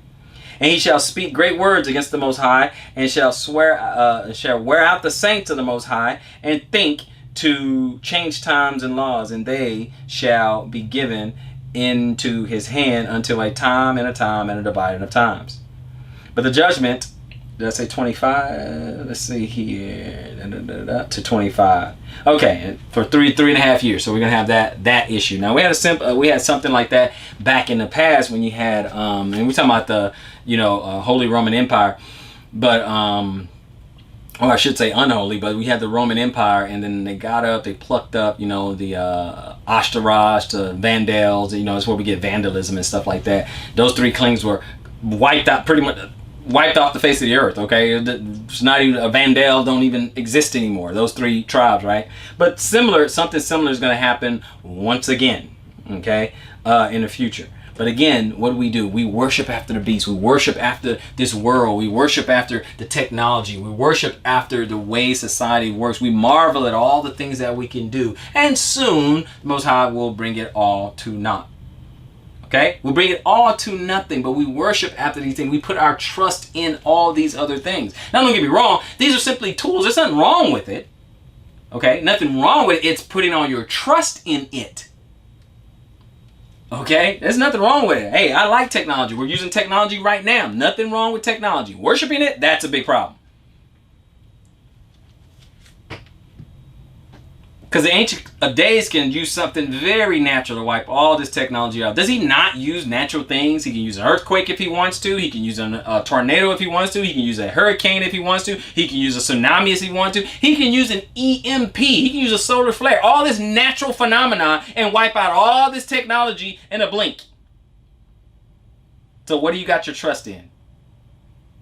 And he shall speak great words against the Most High, and shall shall wear out the saints of the Most High, and think to change times and laws, and they shall be given into his hand until a time and a dividing of times. But the judgment, did I say 25? Let's see here, to 25. Okay, for three and a half years. So we're gonna have that issue. Now we had something like that back in the past when you had and we're talking about the Holy Roman Empire, but or I should say unholy, but we had the Roman Empire, and then they plucked up, the Ashtaroth, the Vandals, that's where we get vandalism and stuff like that. Those 3 kings were wiped out, pretty much wiped off the face of the earth. Okay, it's not even a Vandal, don't even exist anymore. Those 3 tribes, right? But something similar is going to happen once again, okay, in the future. But again, what do? We worship after the beast. We worship after this world. We worship after the technology. We worship after the way society works. We marvel at all the things that we can do. And soon, the Most High will bring it all to naught. Okay? We'll bring it all to nothing, but we worship after these things. We put our trust in all these other things. Now, don't get me wrong. These are simply tools. There's nothing wrong with it. Okay? Nothing wrong with it. It's putting all your trust in it. Okay? There's nothing wrong with it. Hey, I like technology. We're using technology right now. Nothing wrong with technology. Worshiping it, that's a big problem. Because the Ancient of Days can use something very natural to wipe all this technology out. Does he not use natural things? He can use an earthquake if he wants to. He can use a tornado if he wants to. He can use a hurricane if he wants to. He can use a tsunami if he wants to. He can use an EMP. He can use a solar flare. All this natural phenomena and wipe out all this technology in a blink. So what do you got your trust in?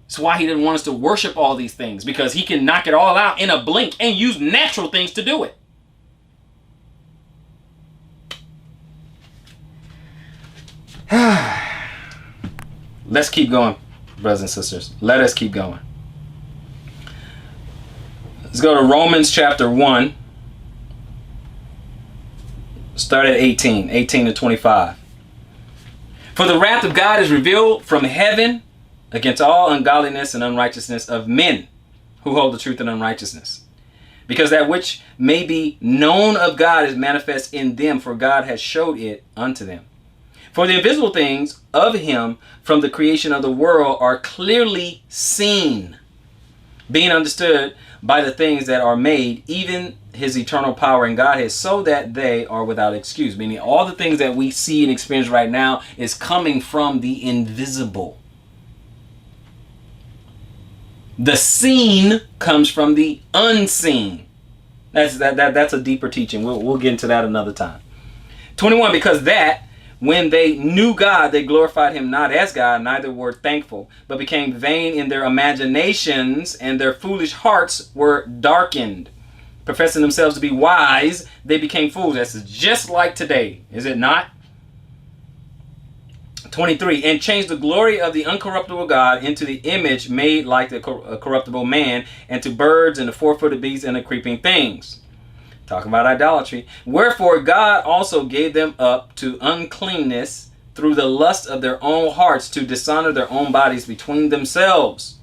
That's why he didn't want us to worship all these things, because he can knock it all out in a blink and use natural things to do it. Let's keep going, brothers and sisters. Let us keep going. Let's go to Romans chapter 1. Start at 18 to 25. For the wrath of God is revealed from heaven against all ungodliness and unrighteousness of men who hold the truth in unrighteousness. Because that which may be known of God is manifest in them, for God has showed it unto them. For the invisible things of him from the creation of the world are clearly seen, being understood by the things that are made, even his eternal power and Godhead, so that they are without excuse. Meaning all the things that we see and experience right now is coming from the invisible. The seen comes from the unseen. That's a deeper teaching. We'll get into that another time. 21, because that when they knew God, they glorified him not as God, neither were thankful, but became vain in their imaginations, and their foolish hearts were darkened. Professing themselves to be wise, they became fools. That's just like today, is it not? 23, and changed the glory of the uncorruptible God into the image made like the corruptible man, and to birds and the four-footed beasts and the creeping things. Talking about idolatry. Wherefore God also gave them up to uncleanness through the lust of their own hearts, to dishonor their own bodies between themselves,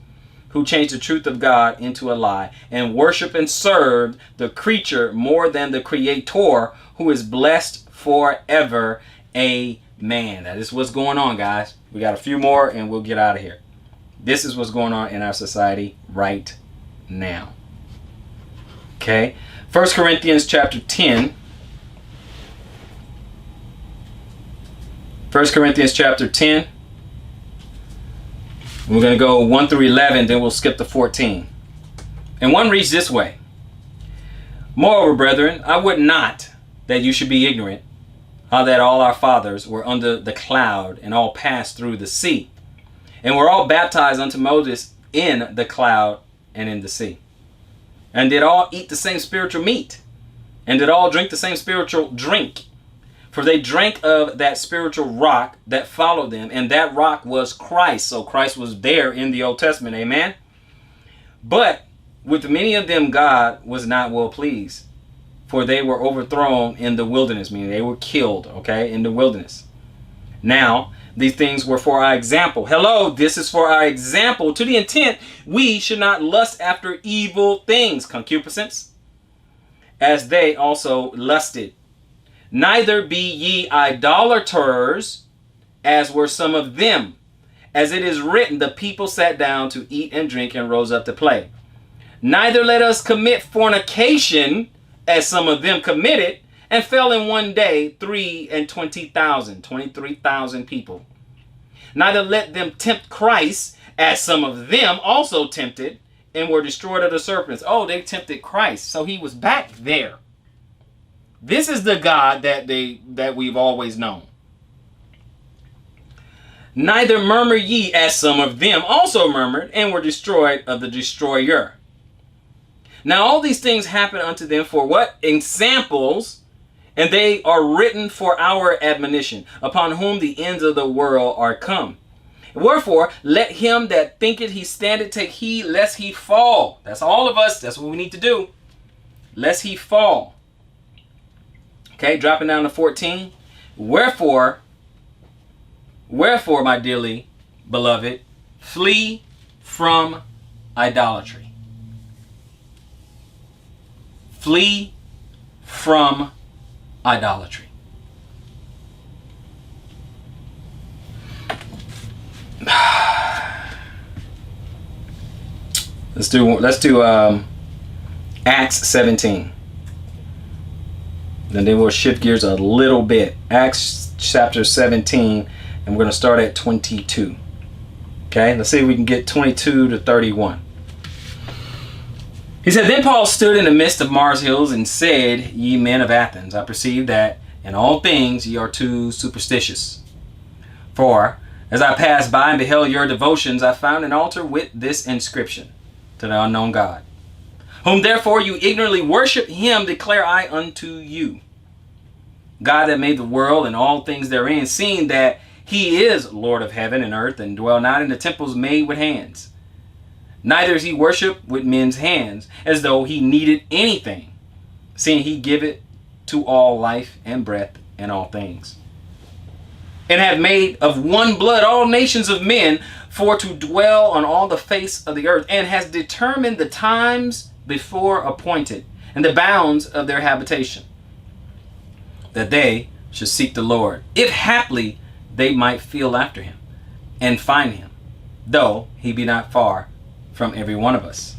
who changed the truth of God into a lie, and worship and served the creature more than the Creator, who is blessed forever. Amen. That is what's going on, guys. We got a few more and we'll get out of here. This is what's going on in our society right now. Okay. 1 Corinthians chapter 10. 1 Corinthians chapter 10. We're going to go 1 through 11, then we'll skip to 14. And 1 reads this way. Moreover, brethren, I would not that you should be ignorant, how that all our fathers were under the cloud, and all passed through the sea, and were all baptized unto Moses in the cloud and in the sea, and did all eat the same spiritual meat, and did all drink the same spiritual drink. For they drank of that spiritual rock that followed them, and that rock was Christ. So Christ was there in the Old Testament, amen? But with many of them God was not well pleased, for they were overthrown in the wilderness, meaning they were killed, okay, in the wilderness. Now, these things were for our example. Hello, this is for our example, to the intent we should not lust after evil things, concupiscence, as they also lusted. Neither be ye idolaters, as were some of them. As it is written, the people sat down to eat and drink and rose up to play. Neither let us commit fornication, as some of them committed, and fell in one day 23,000 people. Neither let them tempt Christ, as some of them also tempted, and were destroyed of the serpents. Oh, they tempted Christ, so he was back there. This is the God that we've always known. Neither murmur ye, as some of them also murmured, and were destroyed of the destroyer. Now all these things happen unto them for what? Examples, and they are written for our admonition, upon whom the ends of the world are come. Wherefore, let him that thinketh he standeth take heed lest he fall. That's all of us. That's what we need to do. Lest he fall. Okay, dropping down to 14. Wherefore, my dearly beloved, flee from idolatry. Flee from idolatry. Let's do Acts 17. And then we'll shift gears a little bit. Acts chapter 17, and we're going to start at 22. Okay, let's see if we can get 22 to 31. He said, Then Paul stood in the midst of Mars Hills and said, Ye men of Athens, I perceive that in all things ye are too superstitious. For as I passed by and beheld your devotions, I found an altar with this inscription, To the unknown God. Whom therefore you ignorantly worship, him declare I unto you. God that made the world and all things therein, seeing that he is Lord of heaven and earth, and dwell not in the temples made with hands. Neither is he worshipped with men's hands, as though he needed anything, seeing he giveth to all life and breath and all things. And have made of one blood all nations of men for to dwell on all the face of the earth, and has determined the times before appointed, and the bounds of their habitation, that they should seek the Lord, if haply they might feel after him, and find him, though he be not far from every one of us.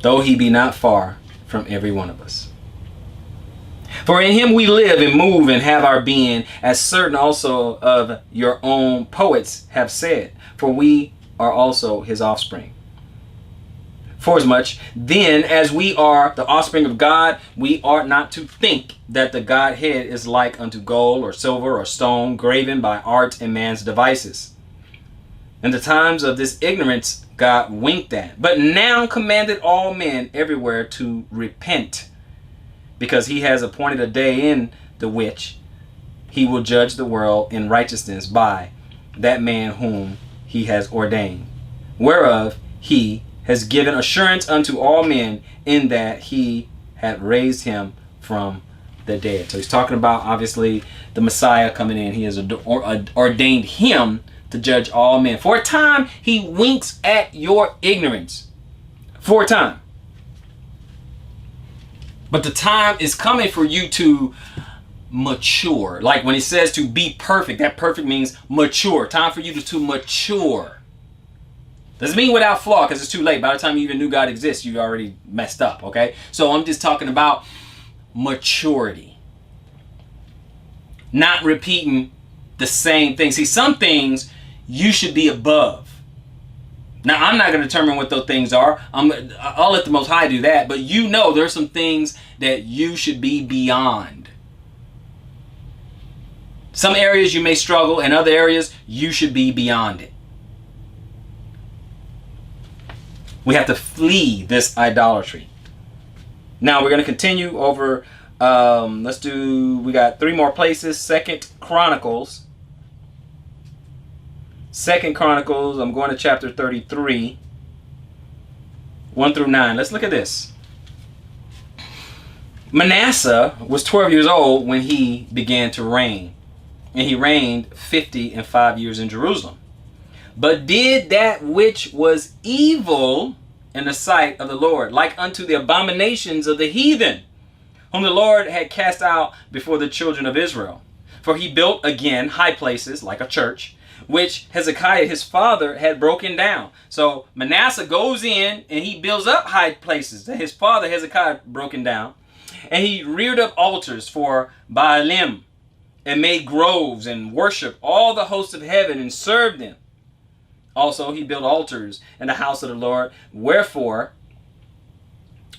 Though he be not far from every one of us. For in him we live and move and have our being, as certain also of your own poets have said, for we are also his offspring. Forasmuch then as we are the offspring of God, we ought not to think that the Godhead is like unto gold or silver or stone, graven by art and man's devices. In the times of this ignorance God winked at, but now commanded all men everywhere to repent, because he has appointed a day in the which he will judge the world in righteousness by that man whom he has ordained, whereof he has given assurance unto all men, in that he had raised him from the dead. So he's talking about, obviously, the Messiah coming in. He has ordained him to judge all men. For a time, he winks at your ignorance. For a time. But the time is coming for you to mature. Like when he says to be perfect, that perfect means mature. Time for you to mature. Doesn't mean without flaw, because it's too late. By the time you even knew God exists, you already messed up, okay? So I'm just talking about maturity. Not repeating the same thing. See, some things you should be above. Now, I'm not going to determine what those things are. I'll let the Most High do that. But you know there's some things that you should be beyond. Some areas you may struggle, and other areas you should be beyond it. We have to flee this idolatry. Now we're going to continue over. We got 3 more places. Second Chronicles. I'm going to chapter 33. 1 through 9. Let's look at this. Manasseh was 12 years old when he began to reign. And he reigned 50 years in Jerusalem. But did that which was evil in the sight of the Lord, like unto the abominations of the heathen, whom the Lord had cast out before the children of Israel. For he built again high places, like a church, which Hezekiah his father had broken down. So Manasseh goes in and he builds up high places that his father Hezekiah broken down. And he reared up altars for Baalim, and made groves, and worshiped all the hosts of heaven, and served them. Also he built altars in the house of the Lord. Wherefore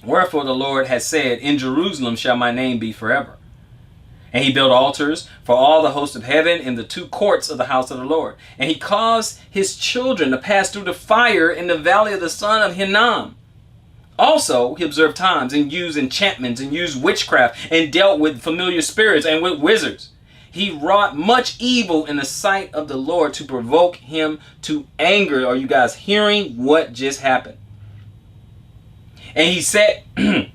the Lord has said, in Jerusalem shall my name be forever. And he built altars for all the hosts of heaven in the 2 courts of the house of the Lord. And he caused his children to pass through the fire in the valley of the son of Hinnom. Also he observed times, and used enchantments, and used witchcraft, and dealt with familiar spirits and with wizards. He wrought much evil in the sight of the Lord to provoke him to anger. Are you guys hearing what just happened? And he set, and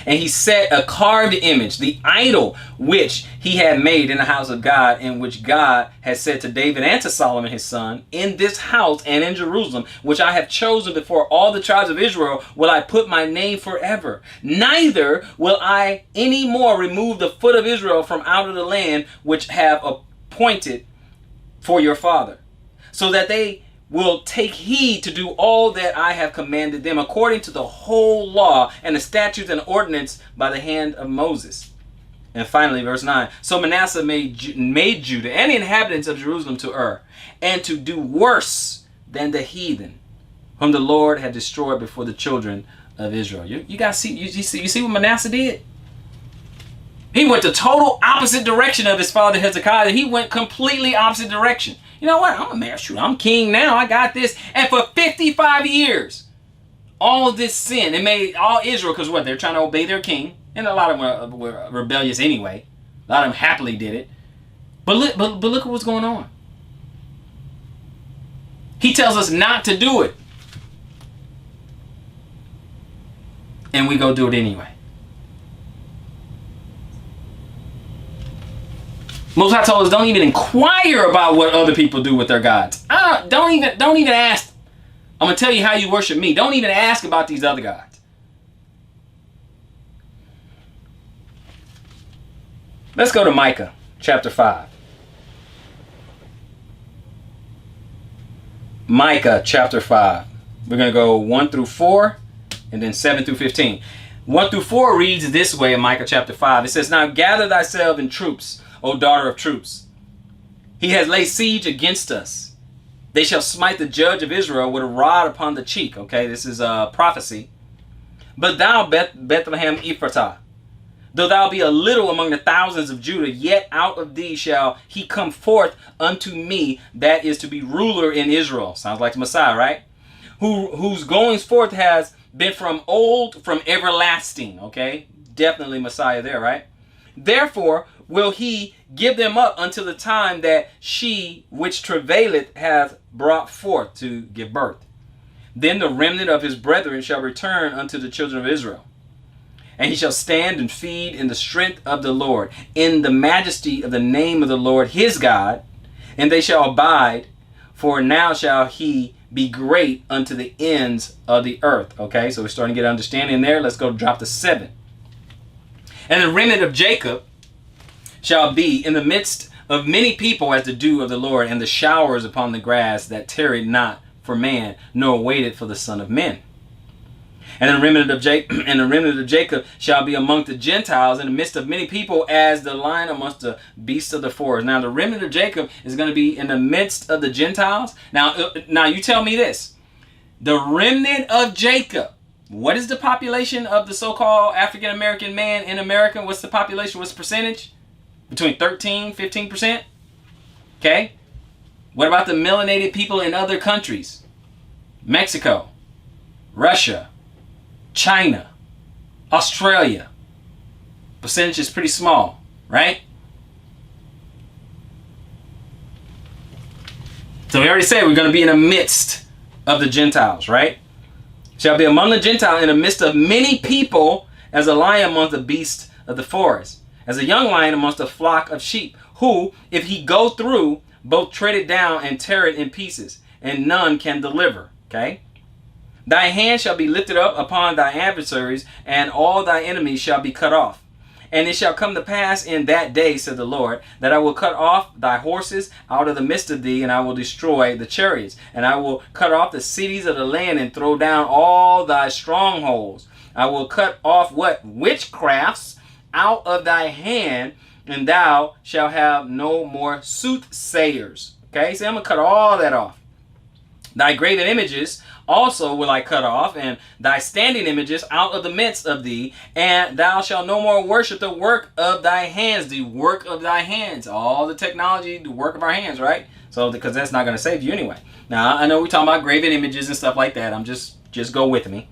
he set a carved image, the idol which he had made in the house of God, in which God had said to David and to Solomon his son, in this house and in Jerusalem, which I have chosen before all the tribes of Israel, will I put my name forever. Neither will I any more remove the foot of Israel from out of the land which have appointed for your father, so that they will take heed to do all that I have commanded them, according to the whole law and the statutes and ordinance by the hand of Moses. And finally, verse 9. So Manasseh made Judah and the inhabitants of Jerusalem to err, and to do worse than the heathen, whom the Lord had destroyed before the children of Israel. You guys see, you see what Manasseh did? He went the total opposite direction of his father Hezekiah. He went completely opposite direction. You know what? I'm king now. I got this. And for 55 years, all this sin, it made all Israel, because what? They're trying to obey their king. And a lot of them were rebellious anyway. A lot of them happily did it. But look at what's going on. He tells us not to do it. And we go do it anyway. Most High told us, don't even inquire about what other people do with their gods. Don't even ask. I'm going to tell you how you worship me. Don't even ask about these other gods. Let's go to Micah chapter 5. Micah chapter 5. We're going to go 1 through 4 and then 7 through 15. 1 through 4 reads this way in Micah chapter 5. It says, now gather thyself in troops, O daughter of troops. He has laid siege against us. They shall smite the judge of Israel with a rod upon the cheek. Okay, this is a prophecy. But thou, Bethlehem Ephratah, though thou be a little among the thousands of Judah, yet out of thee shall he come forth unto me, that is to be ruler in Israel. Sounds like the Messiah, right? Whose goings forth has been from old, from everlasting. Okay, definitely Messiah there, right? Therefore will he give them up until the time that she which travaileth hath brought forth to give birth. Then the remnant of his brethren shall return unto the children of Israel. And he shall stand and feed in the strength of the Lord, in the majesty of the name of the Lord his God, and they shall abide, for now shall he be great unto the ends of the earth. Okay, so we're starting to get understanding there. Let's go drop to 7. And the remnant of Jacob shall be in the midst of many people as the dew of the Lord, and the showers upon the grass that tarried not for man, nor waited for the Son of Men. And the remnant of Jacob shall be among the Gentiles in the midst of many people as the lion amongst the beasts of the forest. Now the remnant of Jacob is going to be in the midst of the Gentiles. Now you tell me this. The remnant of Jacob. What is the population of the so-called African American man in America? What's the population? What's the percentage? Between 13-15%. Okay. What about the melanated people in other countries? Mexico, Russia, China, Australia. Percentage is pretty small, right? So we already said we're going to be in the midst of the Gentiles, right? Shall be among the Gentiles in the midst of many people, as a lion amongst the beasts of the forest, as a young lion amongst a flock of sheep, who, if he go through, both tread it down and tear it in pieces, and none can deliver. Okay? Thy hand shall be lifted up upon thy adversaries, and all thy enemies shall be cut off. And it shall come to pass in that day, said the Lord, that I will cut off thy horses out of the midst of thee, and I will destroy the chariots. And I will cut off the cities of the land, and throw down all thy strongholds. I will cut off what? Witchcrafts out of thy hand, and thou shalt have no more soothsayers. Okay, so I'm going to cut all that off. Thy graven images also will I cut off, and thy standing images out of the midst of thee, and thou shalt no more worship the work of thy hands. The work of thy hands. All the technology, the work of our hands, right? So, because that's not going to save you anyway. Now, I know we're talking about graven images and stuff like that. I'm just go with me.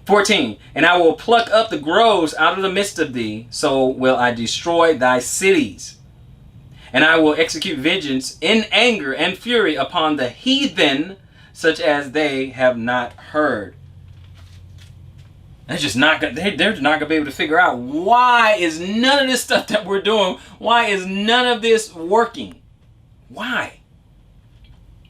14. And I will pluck up the groves out of the midst of thee, so will I destroy thy cities. And I will execute vengeance in anger and fury upon the heathen, such as they have not heard. They're not going to be able to figure out, why is none of this stuff that we're doing, why is none of this working? Why?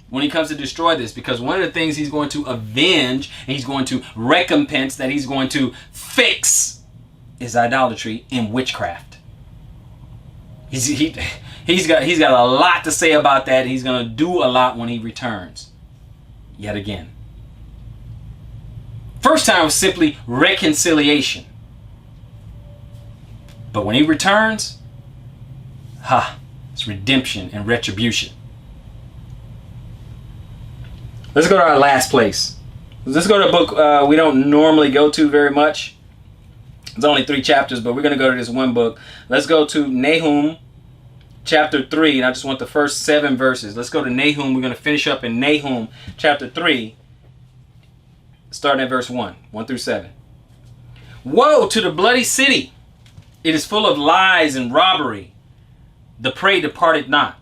When he comes to destroy this, because one of the things he's going to avenge and he's going to recompense, that he's going to fix, is idolatry and witchcraft. He's got a lot to say about that. He's going to do a lot when he returns. Yet again. First time was simply reconciliation. But when he returns, it's redemption and retribution. Let's go to our last place. Let's go to a book we don't normally go to very much. It's only 3 chapters, but we're going to go to this one book. Let's go to Nahum chapter 3, and I just want the first 7 verses. Let's go to Nahum. We're going to finish up in Nahum chapter 3, starting at verse 1 through 7. Woe to the bloody city! It is full of lies and robbery. The prey departed not.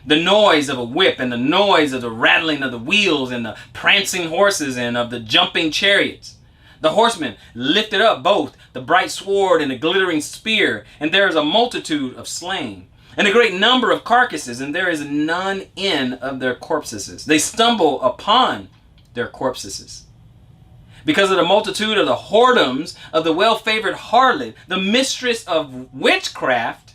The noise of a whip and the noise of the rattling of the wheels and the prancing horses and of the jumping chariots. The horsemen lifted up both the bright sword and the glittering spear, and there is a multitude of slain, and a great number of carcasses, and there is none in of their corpses. They stumble upon their corpses. Because of the multitude of the whoredoms of the well-favored harlot, the mistress of witchcraft,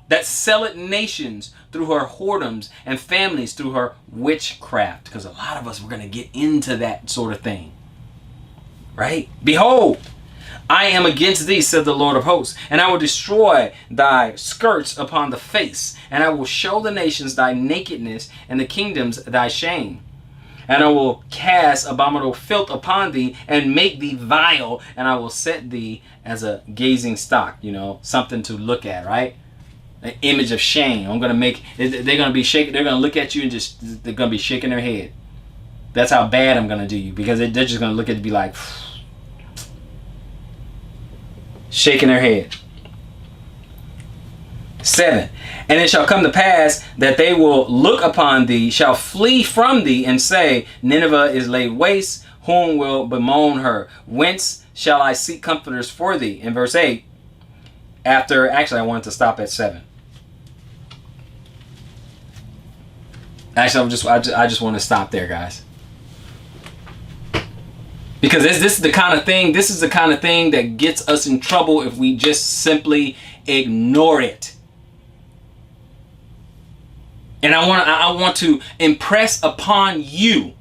that selleth nations through her whoredoms and families through her witchcraft. Because a lot of us, we're going to get into that sort of thing. Right? Behold, I am against thee, said the Lord of hosts, and I will destroy thy skirts upon the face, and I will show the nations thy nakedness, and the kingdoms thy shame. And I will cast abominable filth upon thee, and make thee vile, and I will set thee as a gazing stock, something to look at, right? An image of shame. I'm gonna make. They're gonna be shaking. They're gonna look at you and they're gonna be shaking their head. That's how bad I'm gonna do you, because they're just gonna look at you and be like, shaking their head. 7. And it shall come to pass that they will look upon thee, shall flee from thee, and say, Nineveh is laid waste. Whom will bemoan her? Whence shall I seek comforters for thee? In verse 8. Actually, I wanted to stop at 7. Actually, I just want to stop there, guys. Because this is the kind of thing, that gets us in trouble if we just simply ignore it. And I want to impress upon you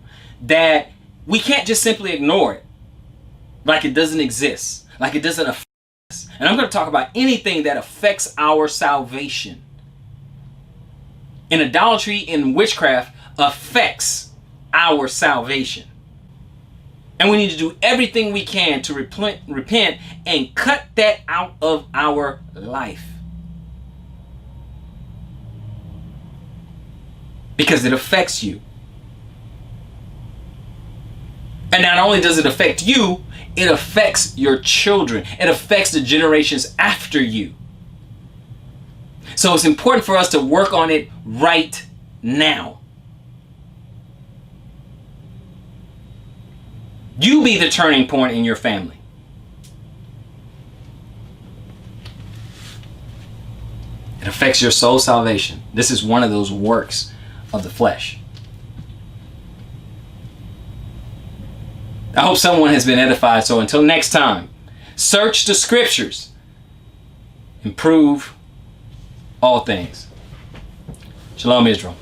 that we can't just simply ignore it like it doesn't exist, like it doesn't affect us. And I'm going to talk about anything that affects our salvation. And idolatry and witchcraft affects our salvation. And we need to do everything we can to repent and cut that out of our life. Because it affects you. And not only does it affect you, it affects your children. It affects the generations after you. So it's important for us to work on it right now. You be the turning point in your family. It affects your soul salvation. This is one of those works of the flesh. I hope someone has been edified. So until next time, search the scriptures. Improve all things. Shalom, Israel.